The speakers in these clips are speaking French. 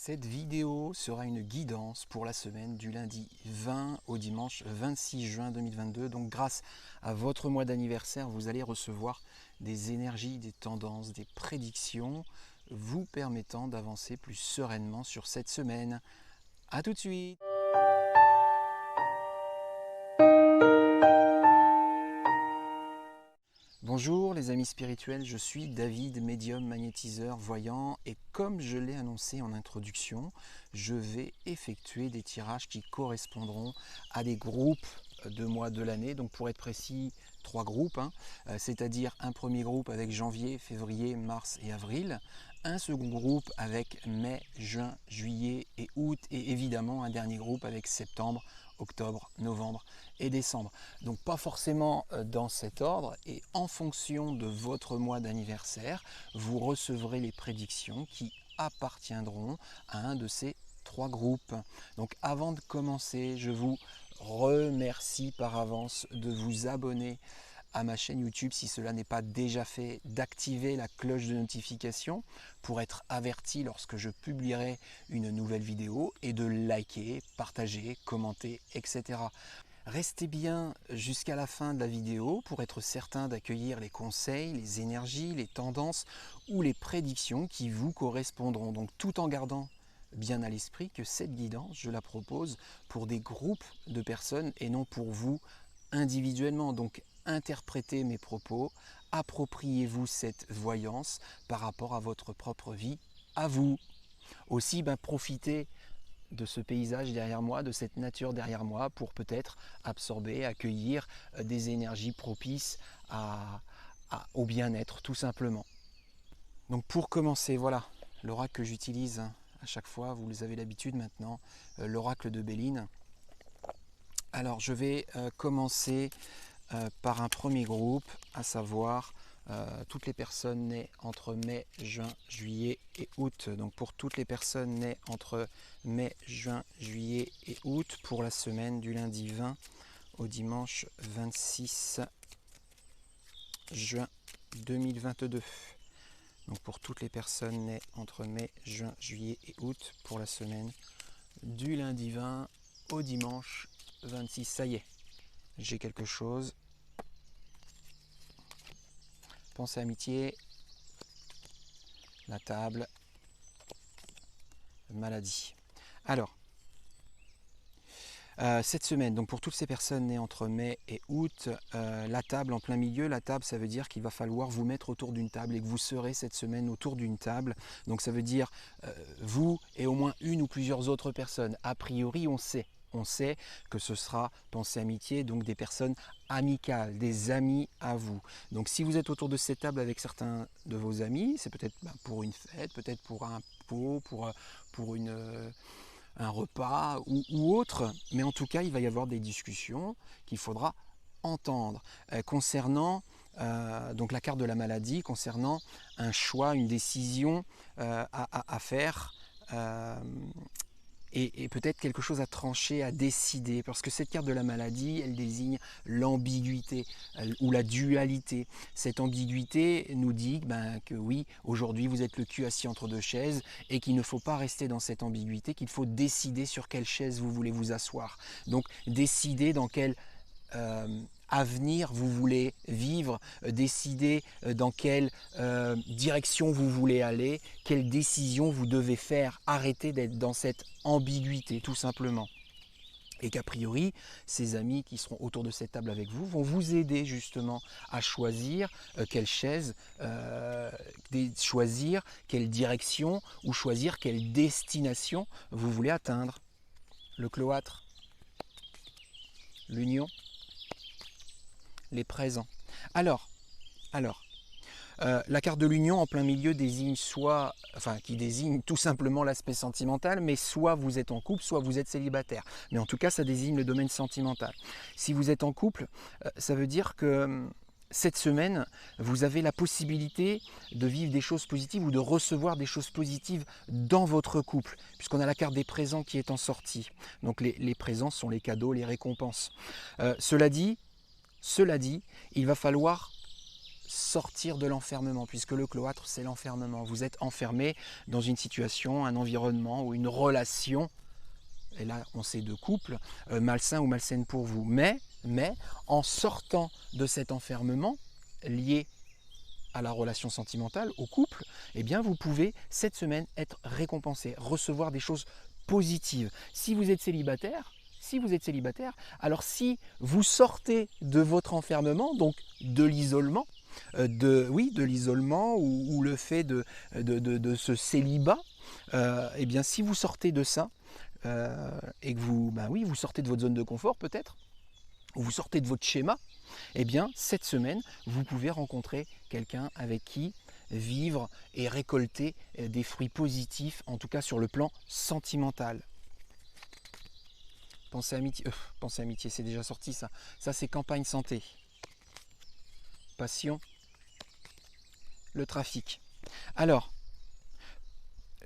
Cette vidéo sera une guidance pour la semaine du lundi 20 au dimanche 26 juin 2022. Donc grâce à votre mois d'anniversaire, vous allez recevoir des énergies, des tendances, des prédictions vous permettant d'avancer plus sereinement sur cette semaine. A tout de suite! Bonjour les amis spirituels, je suis David, médium, magnétiseur, voyant, et comme je l'ai annoncé en introduction, je vais effectuer des tirages qui correspondront à des groupes de mois de l'année. Donc pour être précis, 3 groupes, c'est-à-dire un premier groupe avec janvier, février, mars et avril, un second groupe avec mai, juin, juillet et août, et évidemment un dernier groupe avec septembre, octobre, novembre et décembre. Donc pas forcément dans cet ordre, et en fonction de votre mois d'anniversaire, vous recevrez les prédictions qui appartiendront à un de ces 3 groupes. Donc avant de commencer, je vous remercie par avance de vous abonner à ma chaîne YouTube si cela n'est pas déjà fait, d'activer la cloche de notification pour être averti lorsque je publierai une nouvelle vidéo, et de liker, partager, commenter, etc. Restez bien jusqu'à la fin de la vidéo pour être certain d'accueillir les conseils, les énergies, les tendances ou les prédictions qui vous correspondront. Donc tout en gardant bien à l'esprit que cette guidance, je la propose pour des groupes de personnes et non pour vous individuellement. Donc interprétez mes propos, appropriez-vous cette voyance par rapport à votre propre vie, à vous. Aussi, profitez de ce paysage derrière moi, de cette nature derrière moi, pour peut-être absorber, accueillir des énergies propices au bien-être, tout simplement. Donc pour commencer, voilà l'oracle que j'utilise à chaque fois, vous avez l'habitude maintenant, l'oracle de Béline. Alors je vais commencer par un premier groupe, à savoir toutes les personnes nées entre mai, juin, juillet et août. Donc pour toutes les personnes nées entre mai, juin, juillet et août, pour la semaine du lundi 20 au dimanche 26 juin 2022. Donc pour toutes les personnes nées entre mai, juin, juillet et août, pour la semaine du lundi 20 au dimanche 26. Ça y est, j'ai quelque chose. Pensée amitié, la table, maladie. Alors, cette semaine, donc pour toutes ces personnes nées entre mai et août, la table en plein milieu, la table, ça veut dire qu'il va falloir vous mettre autour d'une table, et que vous serez cette semaine autour d'une table. Donc ça veut dire vous et au moins une ou plusieurs autres personnes. A priori, on sait que ce sera pensée amitié, donc des personnes amicales, des amis à vous. Donc si vous êtes autour de cette table avec certains de vos amis, c'est peut-être pour une fête, peut-être pour un pot, pour un repas ou autre, mais en tout cas il va y avoir des discussions qu'il faudra entendre concernant donc la carte de la maladie, concernant un choix, une décision à faire, et peut-être quelque chose à trancher, à décider, parce que cette carte de la maladie, elle désigne l'ambiguïté ou la dualité. Cette ambiguïté nous dit que oui, aujourd'hui vous êtes le cul assis entre deux chaises, et qu'il ne faut pas rester dans cette ambiguïté, qu'il faut décider sur quelle chaise vous voulez vous asseoir. Donc décider dans quel avenir vous voulez vivre, décider dans quelle direction vous voulez aller, quelle décision vous devez faire, arrêter d'être dans cette ambiguïté tout simplement. Et qu'a priori, ces amis qui seront autour de cette table avec vous vont vous aider justement à choisir quelle chaise, choisir quelle direction, ou choisir quelle destination vous voulez atteindre. Le cloître, l'union, les présents. Alors, la carte de l'union en plein milieu désigne qui désigne tout simplement l'aspect sentimental, mais soit vous êtes en couple, soit vous êtes célibataire. Mais en tout cas, ça désigne le domaine sentimental. Si vous êtes en couple, ça veut dire que cette semaine, vous avez la possibilité de vivre des choses positives ou de recevoir des choses positives dans votre couple, puisqu'on a la carte des présents qui est en sortie. Donc les présents sont les cadeaux, les récompenses. Cela dit, il va falloir sortir de l'enfermement, puisque le cloître, c'est l'enfermement. Vous êtes enfermé dans une situation, un environnement ou une relation, et là on sait de couple, malsain ou malsaine pour vous. Mais en sortant de cet enfermement lié à la relation sentimentale, au couple, eh bien vous pouvez cette semaine être récompensé, recevoir des choses positives. Si vous êtes célibataire, alors si vous sortez de votre enfermement, donc de l'isolement, de l'isolement ou le fait de ce célibat, eh bien si vous sortez de ça et que vous sortez de votre zone de confort peut-être, ou vous sortez de votre schéma, eh bien cette semaine vous pouvez rencontrer quelqu'un avec qui vivre et récolter des fruits positifs, en tout cas sur le plan sentimental. Pensez amitié, c'est déjà sorti ça. Ça c'est campagne santé. Passion, le trafic. Alors,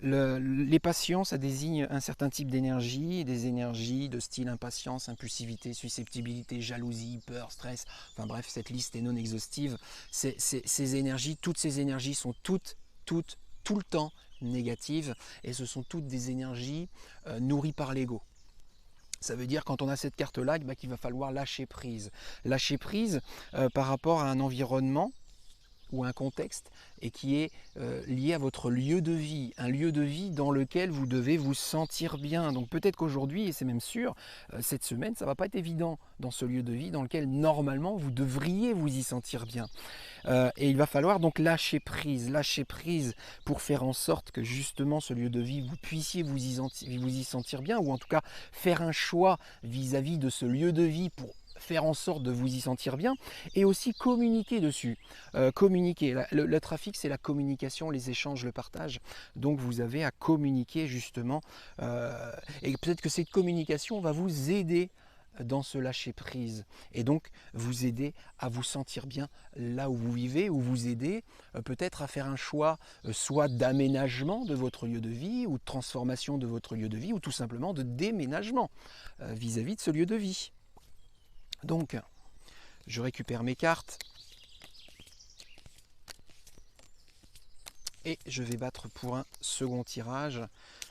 les passions, ça désigne un certain type d'énergie, des énergies de style impatience, impulsivité, susceptibilité, jalousie, peur, stress. Enfin bref, cette liste est non exhaustive. Ces énergies, toutes ces énergies sont tout le temps négatives et ce sont toutes des énergies nourries par l'ego. Ça veut dire quand on a cette carte-là, qu'il va falloir lâcher prise. Lâcher prise par rapport à un environnement ou un contexte et qui est lié à votre lieu de vie, un lieu de vie dans lequel vous devez vous sentir bien. Donc peut-être qu'aujourd'hui, et c'est même sûr, cette semaine, ça ne va pas être évident dans ce lieu de vie dans lequel normalement vous devriez vous y sentir bien. Et il va falloir donc lâcher prise pour faire en sorte que justement ce lieu de vie, vous puissiez vous y sentir bien, ou en tout cas faire un choix vis-à-vis de ce lieu de vie pour faire en sorte de vous y sentir bien, et aussi communiquer dessus. Communiquer. Le trafic, c'est la communication, les échanges, le partage. Donc vous avez à communiquer justement. Et peut-être que cette communication va vous aider dans ce lâcher prise et donc vous aider à vous sentir bien là où vous vivez, ou vous aider peut-être à faire un choix soit d'aménagement de votre lieu de vie, ou de transformation de votre lieu de vie, ou tout simplement de déménagement vis-à-vis de ce lieu de vie. Donc, je récupère mes cartes et je vais battre pour un second tirage,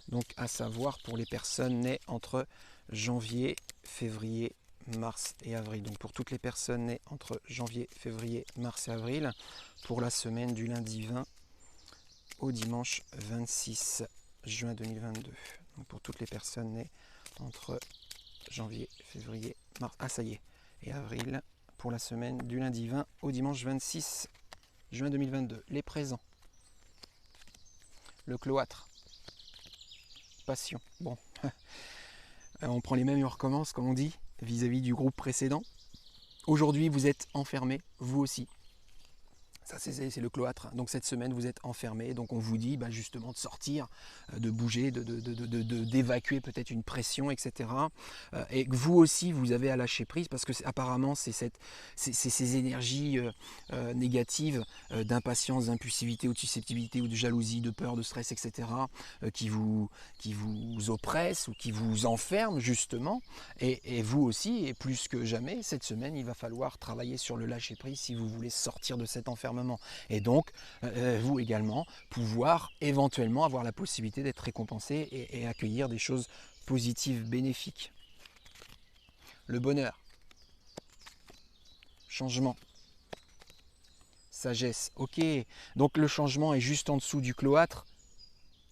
donc à savoir pour les personnes nées entre janvier, février, mars et avril. Donc pour toutes les personnes nées entre janvier, février, mars et avril, pour la semaine du lundi 20 au dimanche 26 juin 2022. Donc pour toutes les personnes nées entre janvier, février, mars, et avril, pour la semaine du lundi 20 au dimanche 26 juin 2022. Les présents. Le cloître. Passion. Bon, on prend les mêmes et on recommence, comme on dit, vis-à-vis du groupe précédent. Aujourd'hui, vous êtes enfermés, vous aussi. Ça, c'est le cloître. Donc cette semaine, vous êtes enfermés. Donc on vous dit justement de sortir, de bouger, d'évacuer peut-être une pression, etc. Et que vous aussi, vous avez à lâcher prise, parce que apparemment, c'est ces énergies négatives d'impatience, d'impulsivité ou de susceptibilité ou de jalousie, de peur, de stress, etc. Qui vous oppressent ou qui vous enferment justement. Et vous aussi, et plus que jamais, cette semaine, il va falloir travailler sur le lâcher prise si vous voulez sortir de cet enfermement. Et donc, vous également, pouvoir éventuellement avoir la possibilité d'être récompensé et accueillir des choses positives, bénéfiques. Le bonheur, changement, sagesse. Ok, donc le changement est juste en dessous du cloître.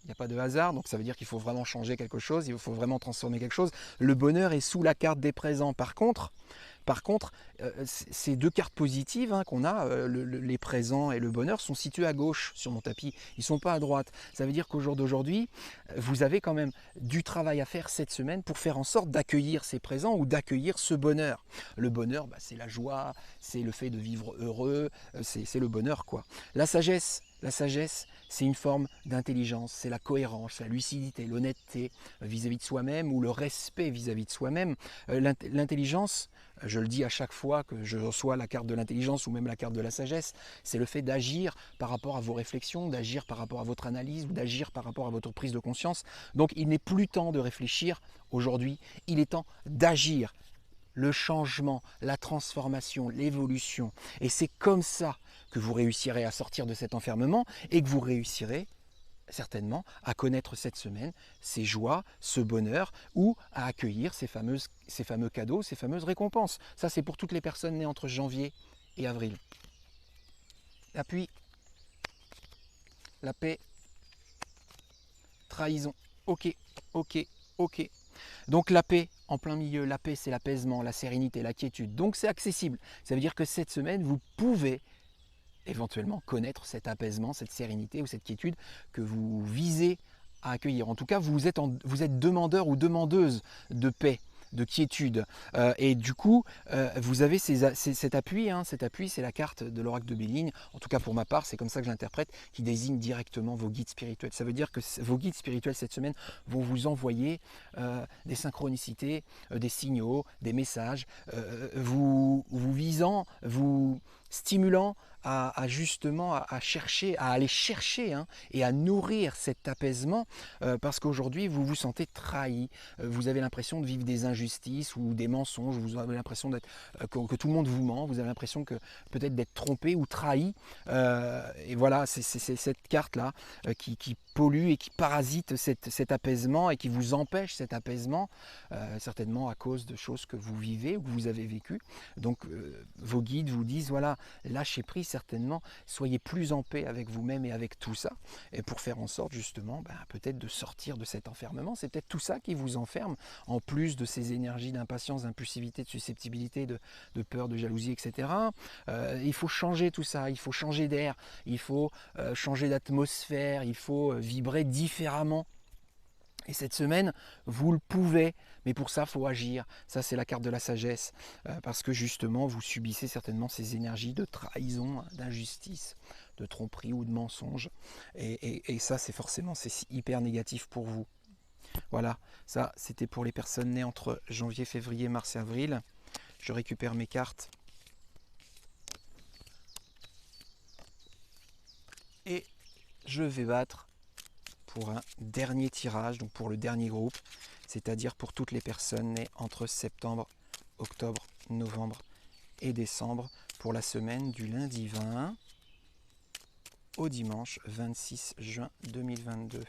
Il n'y a pas de hasard, donc ça veut dire qu'il faut vraiment changer quelque chose, il faut vraiment transformer quelque chose. Le bonheur est sous la carte des présents. Par contre, ces deux cartes positives qu'on a, les présents et le bonheur, sont situées à gauche sur mon tapis. Ils ne sont pas à droite. Ça veut dire qu'au jour d'aujourd'hui, vous avez quand même du travail à faire cette semaine pour faire en sorte d'accueillir ces présents ou d'accueillir ce bonheur. Le bonheur, c'est la joie, c'est le fait de vivre heureux, c'est le bonheur, quoi. La sagesse, c'est une forme d'intelligence, c'est la cohérence, la lucidité, l'honnêteté vis-à-vis de soi-même, ou le respect vis-à-vis de soi-même. L'intelligence, je le dis à chaque fois que je reçois la carte de l'intelligence ou même la carte de la sagesse, c'est le fait d'agir par rapport à vos réflexions, d'agir par rapport à votre analyse, ou d'agir par rapport à votre prise de conscience. Donc il n'est plus temps de réfléchir aujourd'hui, il est temps d'agir. Le changement, la transformation, l'évolution. Et c'est comme ça que vous réussirez à sortir de cet enfermement et que vous réussirez certainement à connaître cette semaine ces joies, ce bonheur ou à accueillir ces fameux cadeaux, ces fameuses récompenses. Ça, c'est pour toutes les personnes nées entre janvier et avril. L'appui, la paix, trahison. Ok, ok, ok. Donc la paix, en plein milieu, la paix c'est l'apaisement, la sérénité, la quiétude. Donc c'est accessible. Ça veut dire que cette semaine, vous pouvez éventuellement connaître cet apaisement, cette sérénité ou cette quiétude que vous visez à accueillir. En tout cas, vous êtes demandeur ou demandeuse de paix, de quiétude. Et du coup, vous avez cet appui. Cet appui, c'est la carte de l'oracle de Béline. En tout cas, pour ma part, c'est comme ça que je l'interprète, qui désigne directement vos guides spirituels. Ça veut dire que vos guides spirituels cette semaine vont vous envoyer des synchronicités, des signaux, des messages, vous visant, vous stimulant justement à chercher, à aller chercher et à nourrir cet apaisement parce qu'aujourd'hui vous vous sentez trahi, vous avez l'impression de vivre des injustices ou des mensonges, vous avez l'impression que tout le monde vous ment, vous avez l'impression que peut-être d'être trompé ou trahi et voilà, c'est cette carte là qui pollue et qui parasite cet apaisement et qui vous empêche cet apaisement certainement à cause de choses que vous vivez ou que vous avez vécues. Donc vos guides vous disent voilà, lâchez prise certainement, soyez plus en paix avec vous-même et avec tout ça, et pour faire en sorte justement peut-être de sortir de cet enfermement. C'est peut-être tout ça qui vous enferme, en plus de ces énergies d'impatience, d'impulsivité, de susceptibilité, de peur, de jalousie, etc. Il faut changer tout ça, il faut changer d'air, il faut changer d'atmosphère, il faut vibrer différemment. Et cette semaine, vous le pouvez, mais pour ça, il faut agir. Ça, c'est la carte de la sagesse, parce que justement, vous subissez certainement ces énergies de trahison, d'injustice, de tromperie ou de mensonge. Et ça, c'est hyper négatif pour vous. Voilà, ça, c'était pour les personnes nées entre janvier, février, mars et avril. Je récupère mes cartes. Et je vais battre pour un dernier tirage, donc pour le dernier groupe, c'est-à-dire pour toutes les personnes nées entre septembre, octobre, novembre et décembre, pour la semaine du lundi 20 au dimanche 26 juin 2022.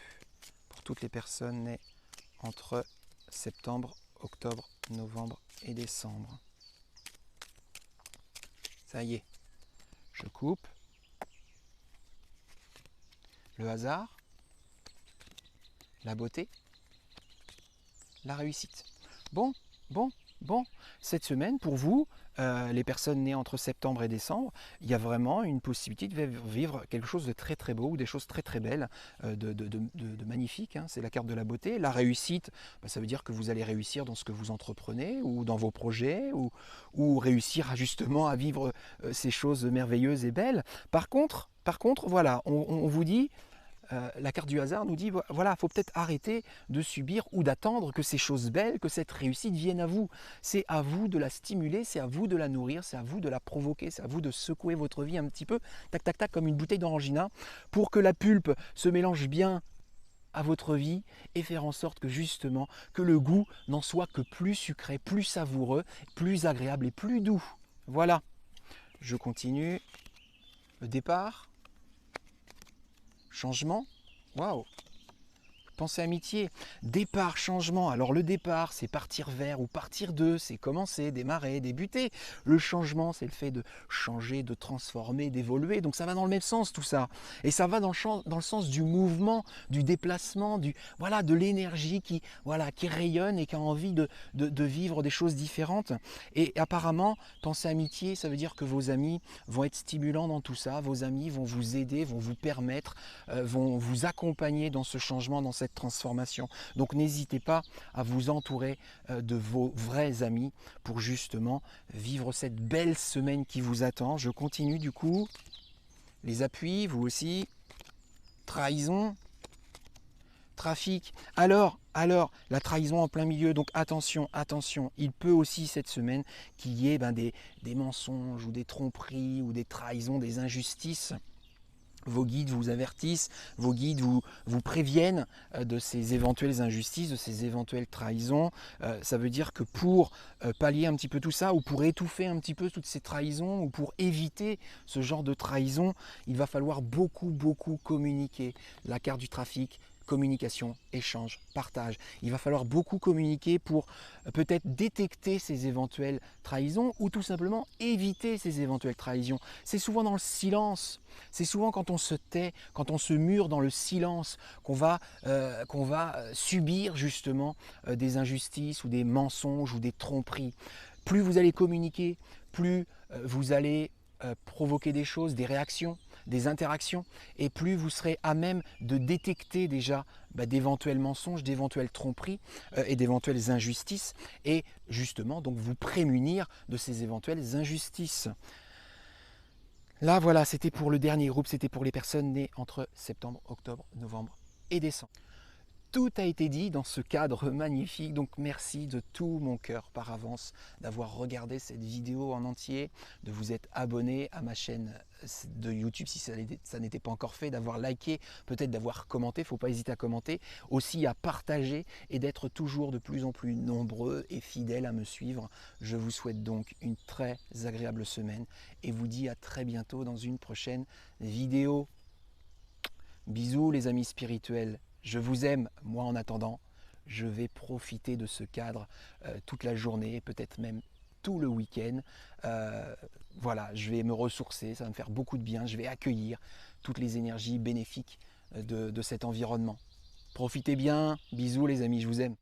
Pour toutes les personnes nées entre septembre, octobre, novembre et décembre. Ça y est, je coupe. Le hasard, la beauté, la réussite. Bon, cette semaine, pour vous, les personnes nées entre septembre et décembre, il y a vraiment une possibilité de vivre quelque chose de très très beau, ou des choses très très belles, de magnifiques. C'est la carte de la beauté. La réussite, ça veut dire que vous allez réussir dans ce que vous entreprenez, ou dans vos projets, ou réussir justement à vivre ces choses merveilleuses et belles. Par contre, voilà, on vous dit... la carte du hasard nous dit, voilà, il faut peut-être arrêter de subir ou d'attendre que ces choses belles, que cette réussite vienne à vous. C'est à vous de la stimuler, c'est à vous de la nourrir, c'est à vous de la provoquer, c'est à vous de secouer votre vie un petit peu, tac, tac, tac, comme une bouteille d'orangina, pour que la pulpe se mélange bien à votre vie et faire en sorte que justement, que le goût n'en soit que plus sucré, plus savoureux, plus agréable et plus doux. Voilà, je continue. Le départ. Changement, waouh! Pensée amitié, départ, changement. Alors le départ, c'est partir vers ou partir de, c'est commencer, démarrer, débuter. Le changement, c'est le fait de changer, de transformer, d'évoluer. Donc ça va dans le même sens tout ça. Et ça va dans le sens du mouvement, du déplacement, de l'énergie qui rayonne et qui a envie de vivre des choses différentes. Et apparemment, pensée amitié, ça veut dire que vos amis vont être stimulants dans tout ça. Vos amis vont vous aider, vont vous permettre, vont vous accompagner dans ce changement, dans cette transformation. Donc n'hésitez pas à vous entourer de vos vrais amis pour justement vivre cette belle semaine qui vous attend. Je continue du coup. Les appuis, vous aussi. Trahison. Trafic. Alors, la trahison en plein milieu, donc attention, il peut aussi cette semaine qu'il y ait des mensonges ou des tromperies ou des trahisons, des injustices Vos guides vous avertissent, vos guides vous préviennent de ces éventuelles injustices, de ces éventuelles trahisons. Ça veut dire que pour pallier un petit peu tout ça, ou pour étouffer un petit peu toutes ces trahisons, ou pour éviter ce genre de trahison, il va falloir beaucoup communiquer. La carte du trafic, communication, échange, partage. Il va falloir beaucoup communiquer pour peut-être détecter ces éventuelles trahisons ou tout simplement éviter ces éventuelles trahisons. C'est souvent dans le silence, c'est souvent quand on se tait, quand on se mure dans le silence qu'on va subir justement des injustices ou des mensonges ou des tromperies. Plus vous allez communiquer, plus vous allez provoquer des choses, des réactions, des interactions, et plus vous serez à même de détecter déjà d'éventuels mensonges, d'éventuelles tromperies et d'éventuelles injustices, et justement donc vous prémunir de ces éventuelles injustices. Là voilà, c'était pour le dernier groupe, c'était pour les personnes nées entre septembre, octobre, novembre et décembre. Tout a été dit dans ce cadre magnifique, donc merci de tout mon cœur par avance d'avoir regardé cette vidéo en entier, de vous être abonné à ma chaîne de YouTube si ça n'était pas encore fait, d'avoir liké, peut-être d'avoir commenté, il ne faut pas hésiter à commenter, aussi à partager et d'être toujours de plus en plus nombreux et fidèles à me suivre. Je vous souhaite donc une très agréable semaine et vous dis à très bientôt dans une prochaine vidéo. Bisous les amis spirituels. Je vous aime, moi en attendant, je vais profiter de ce cadre toute la journée, peut-être même tout le week-end. Voilà, je vais me ressourcer, ça va me faire beaucoup de bien, je vais accueillir toutes les énergies bénéfiques de cet environnement. Profitez bien, bisous les amis, je vous aime.